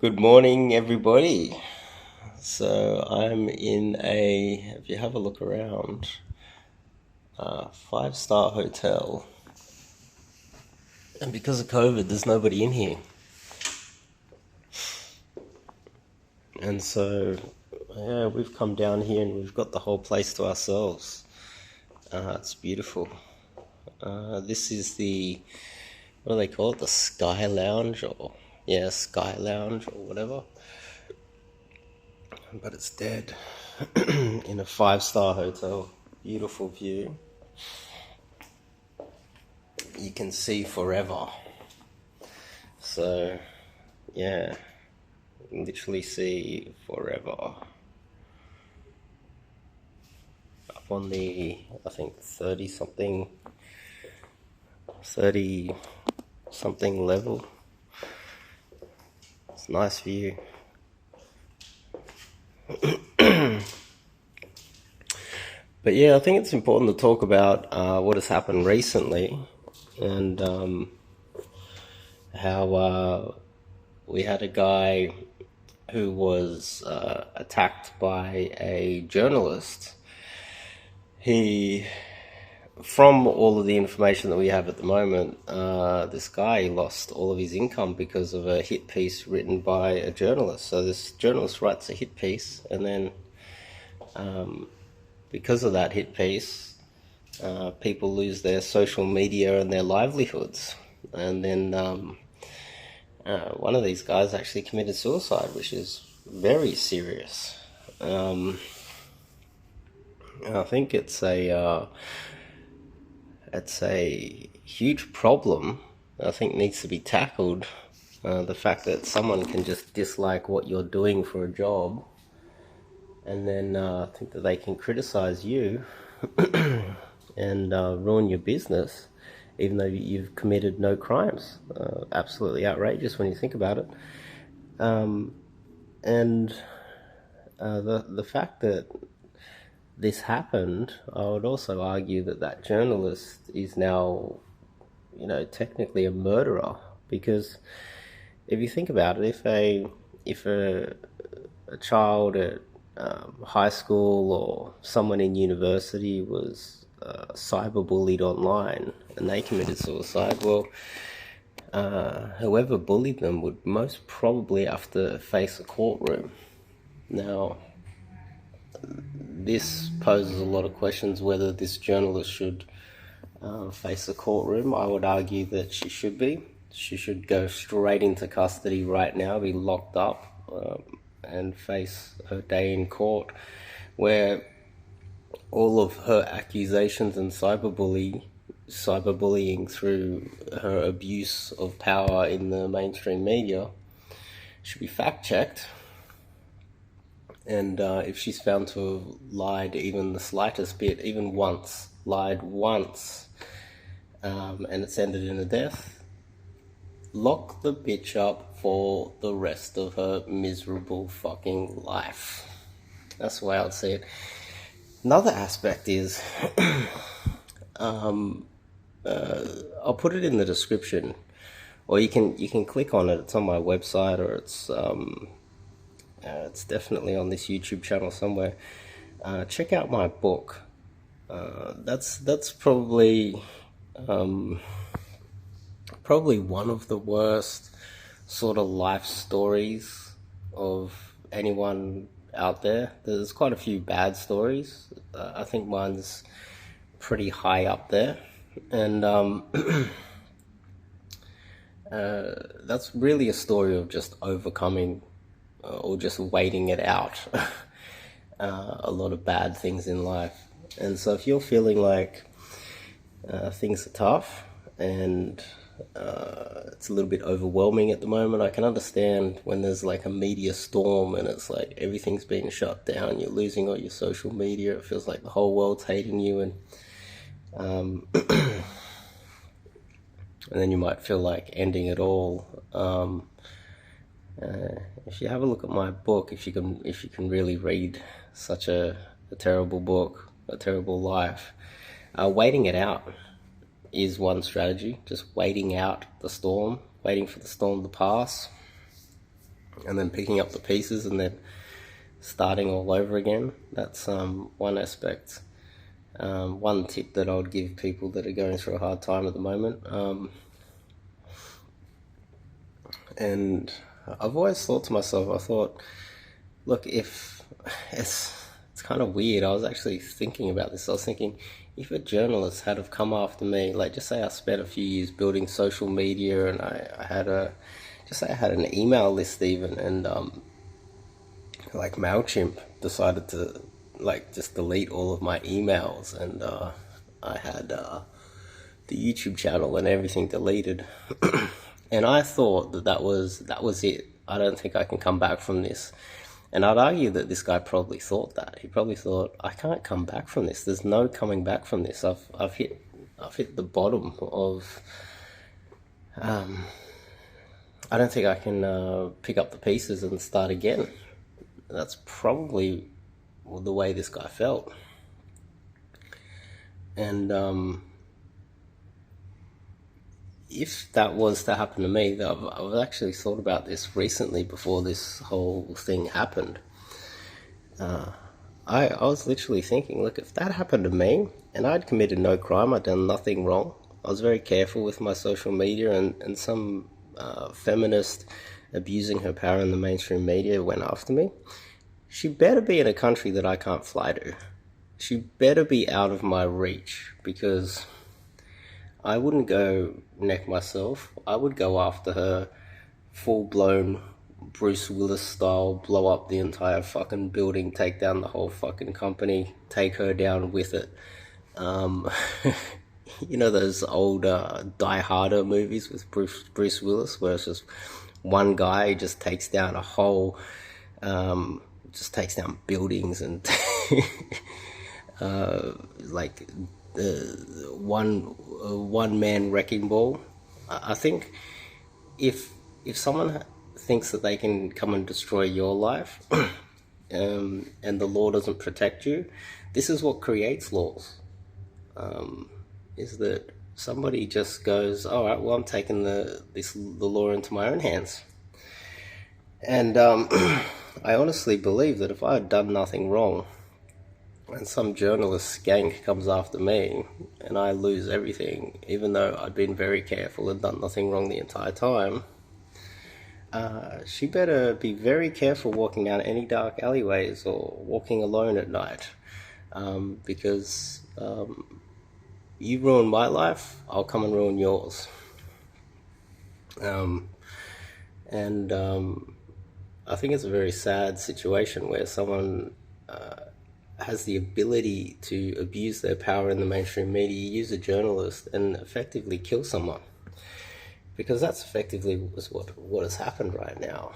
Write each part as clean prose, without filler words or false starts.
Good morning, everybody. So I'm in if you have a look around, five-star hotel. And because of COVID, there's nobody in here. And so, yeah, we've come down here and we've got the whole place to ourselves. It's beautiful. This is what do they call it? The Sky Lounge Sky Lounge or whatever. But it's dead in a five-star hotel. Beautiful view. You can see forever. So, yeah, you can literally see forever. Up on the, I think, 30-something level. It's a nice view. But yeah, I think it's important to talk about what has happened recently and how we had a guy who was attacked by a journalist. From all of the information that we have at the moment, this guy lost all of his income because of a hit piece written by a journalist. So this journalist writes a hit piece, and then because of that hit piece, people lose their social media and their livelihoods. And then one of these guys actually committed suicide, which is very serious. I think it's a huge problem. I think needs to be tackled. The fact that someone can just dislike what you're doing for a job, and then think that they can criticize you and ruin your business, even though you've committed no crimes. Absolutely outrageous when you think about it. And the fact that this happened, I would also argue that journalist is now, technically a murderer. Because if you think about it, if a child at high school or someone in university was cyberbullied online and they committed suicide, well, whoever bullied them would most probably have to face a courtroom. Now, this poses a lot of questions whether this journalist should face a courtroom. I would argue that she should be. She should go straight into custody right now, be locked up, and face her day in court, where all of her accusations and cyberbullying through her abuse of power in the mainstream media should be fact-checked. And if she's found to have lied even the slightest bit, even once, and it's ended in a death, lock the bitch up for the rest of her miserable fucking life. That's the way I would see it. Another aspect is, I'll put it in the description, or you can click on it. It's on my website, or it's definitely on this YouTube channel somewhere. Check out my book. That's probably one of the worst sort of life stories of anyone out there. There's quite a few bad stories. I think mine's pretty high up there, and that's really a story of just overcoming or just waiting it out a lot of bad things in life. And so if you're feeling like things are tough and it's a little bit overwhelming at the moment, I can understand when there's like a media storm and it's like everything's being shut down, you're losing all your social media, it feels like the whole world's hating you, and and then you might feel like ending it all. If you have a look at my book, if you can really read such a terrible book, a terrible life, waiting it out is one strategy. Just waiting out the storm, waiting for the storm to pass. and then picking up the pieces and then starting all over again. That's one aspect. One tip that I would give people that are going through a hard time at the moment. And I've always thought to myself, look, if it's kind of weird. I was actually thinking about this. I was thinking, if a journalist had have come after me, like just say I spent a few years building social media, and I had I had an email list even, and like MailChimp decided to like just delete all of my emails, and I had the YouTube channel and everything deleted. And I thought that was it. I don't think I can come back from this. And I'd argue that this guy probably thought that. He probably thought, I can't come back from this. There's no coming back from this. I've hit the bottom of. I don't think I can pick up the pieces and start again. That's probably the way this guy felt. And if that was to happen to me, I've actually thought about this recently before this whole thing happened. I was literally thinking, look, if that happened to me and I'd committed no crime, I'd done nothing wrong, I was very careful with my social media, and some feminist abusing her power in the mainstream media went after me, she better be in a country that I can't fly to. She better be out of my reach, because I wouldn't go neck myself. I would go after her full-blown Bruce Willis style, blow up the entire fucking building, take down the whole fucking company, take her down with it. You know those old Die Harder movies with Bruce Willis, where it's just one guy just takes down a whole, just takes down buildings and like one man wrecking ball. I think if someone thinks that they can come and destroy your life, and the law doesn't protect you, this is what creates laws. Is that somebody just goes, all right, well, I'm taking the law into my own hands. And I honestly believe that if I had done nothing wrong, and some journalist skank comes after me, and I lose everything, even though I'd been very careful and done nothing wrong the entire time, she better be very careful walking down any dark alleyways or walking alone at night, because you ruin my life, I'll come and ruin yours. I think it's a very sad situation where someone has the ability to abuse their power in the mainstream media, use a journalist, and effectively kill someone. Because that's effectively what has happened right now.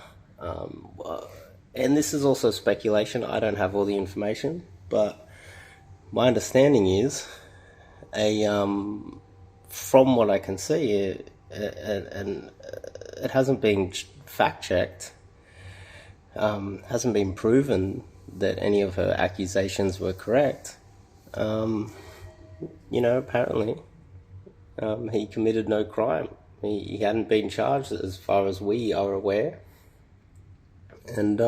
And this is also speculation. I don't have all the information, but my understanding is, from what I can see, and it hasn't been fact-checked, hasn't been proven that any of her accusations were correct. Apparently, he committed no crime. He hadn't been charged as far as we are aware. And,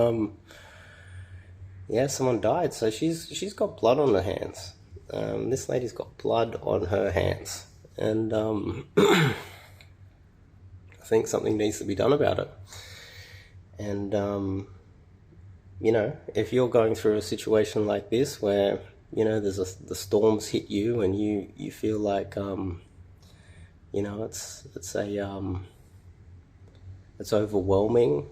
someone died. So she's got blood on her hands. This lady's got blood on her hands. And I think something needs to be done about it. And, if you're going through a situation like this where, the storms hit you and you feel like, it's overwhelming.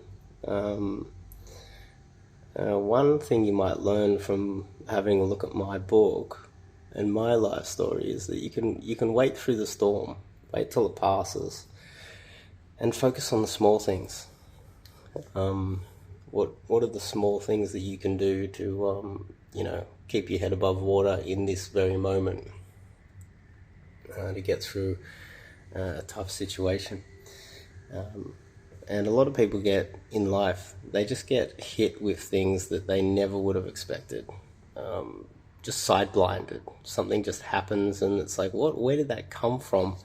One thing you might learn from having a look at my book and my life story is that you can wait through the storm, wait till it passes, and focus on the small things. What are the small things that you can do to keep your head above water in this very moment, to get through a tough situation. And a lot of people get in life, they just get hit with things that they never would have expected. Just side-blinded. Something just happens and it's like, where did that come from?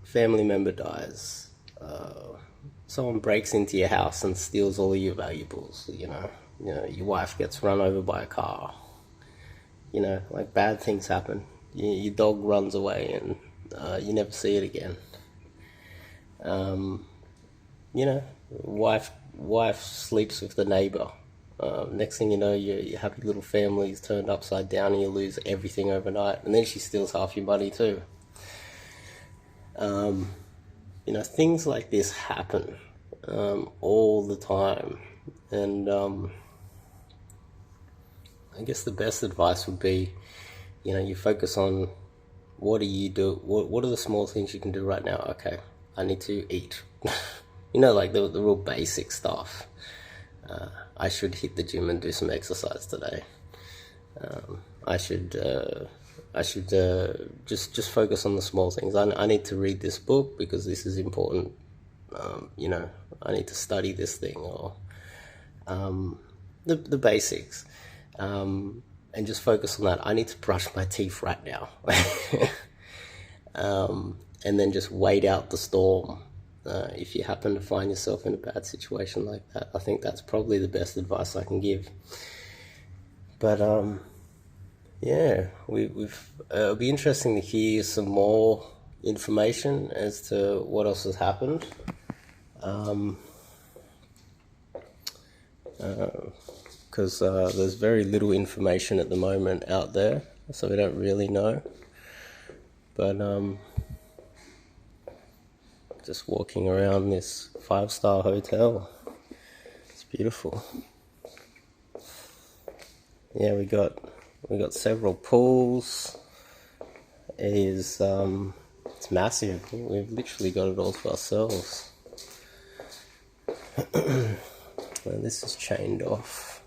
Family member dies. someone breaks into your house and steals all of your valuables, your wife gets run over by a car, like bad things happen. Your dog runs away and you never see it again. Wife sleeps with the neighbor. Next thing you know, your happy little family is turned upside down and you lose everything overnight. And then she steals half your money too. Things like this happen all the time. And I guess the best advice would be, you focus on what do you do? What are the small things you can do right now? Okay, I need to eat. Like the real basic stuff. I should hit the gym and do some exercise today. I should just focus on the small things. I need to read this book because this is important. I need to study this thing, or the basics. And just focus on that. I need to brush my teeth right now. And then just wait out the storm. If you happen to find yourself in a bad situation like that, I think that's probably the best advice I can give. But it'll be interesting to hear some more information as to what else has happened. Because there's very little information at the moment out there, so we don't really know. But just walking around this 5-star hotel, it's beautiful. Yeah, we got several pools. It's massive. We've literally got it all to ourselves. Well, this is chained off.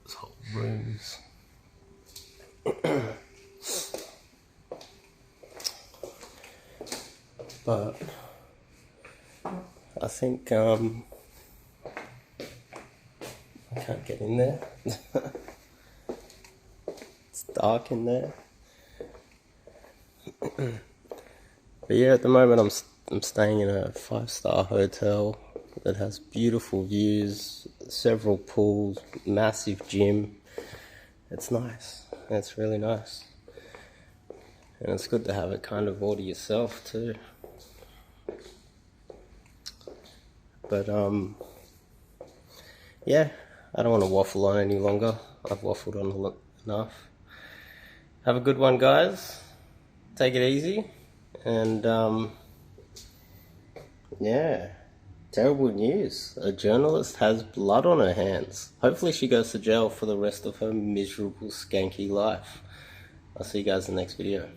This whole room's but I think I can't get in there. It's dark in there. But yeah, at the moment I'm staying in a 5-star hotel that has beautiful views, several pools, massive gym. It's nice. It's really nice. And it's good to have it kind of all to yourself too. But yeah, I don't want to waffle on any longer. I've waffled on enough. Have a good one, guys. Take it easy. And yeah, terrible news. A journalist has blood on her hands. Hopefully she goes to jail for the rest of her miserable, skanky life. I'll see you guys in the next video.